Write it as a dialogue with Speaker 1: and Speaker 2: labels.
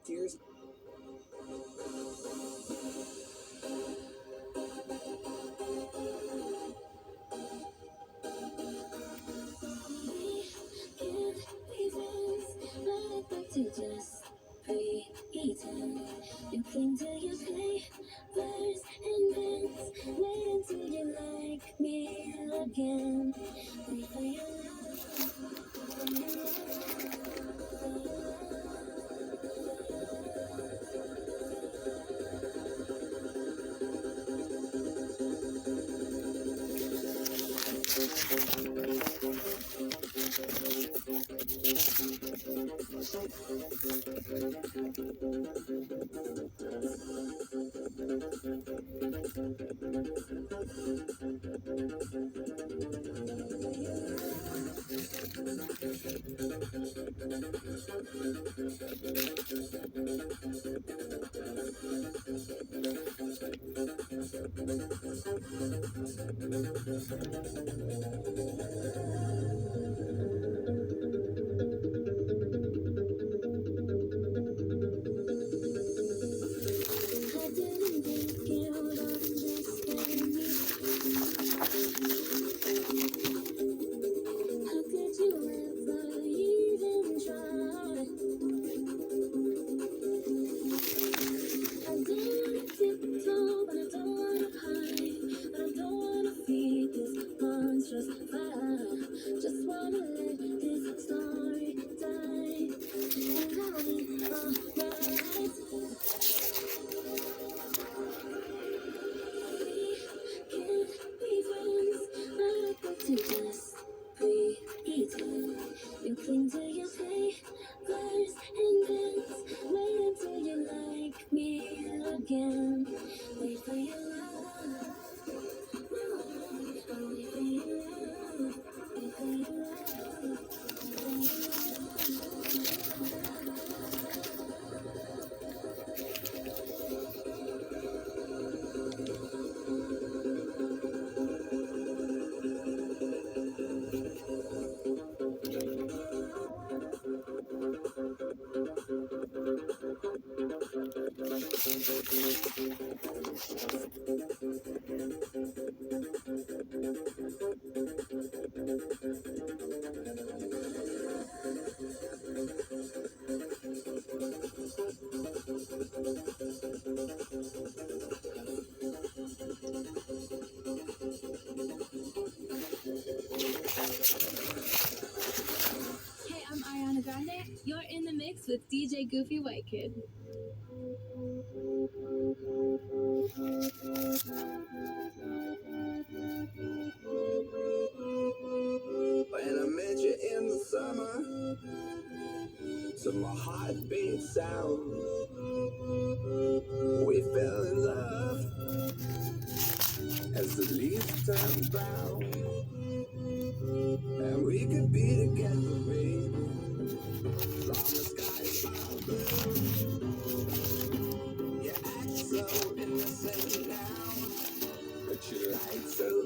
Speaker 1: Tears. To just pretend you cling to your favors and bends. Wait until you like me again. Wait for your I didn't think you'd understand me. How could you ever even try? I don't wanna tiptoe, but I don't wanna hide. But I don't wanna feed this monstrous fire. Just wanna let this story die. And I'll be alright. We can't be friends. I got to just pretend. You cling to your favors and bends. Wait until you like me again. Wait for your love. Wait for your love. Wait for your love. Hey, I'm Ariana Grande. You're in the mix with DJ Goofy White Kid. When I met you in the summer, to my heartbeat sound, we fell in love as the leaves turn brown, and we could be together, baby, as long as skies are blue. You act so innocent now, but you lied so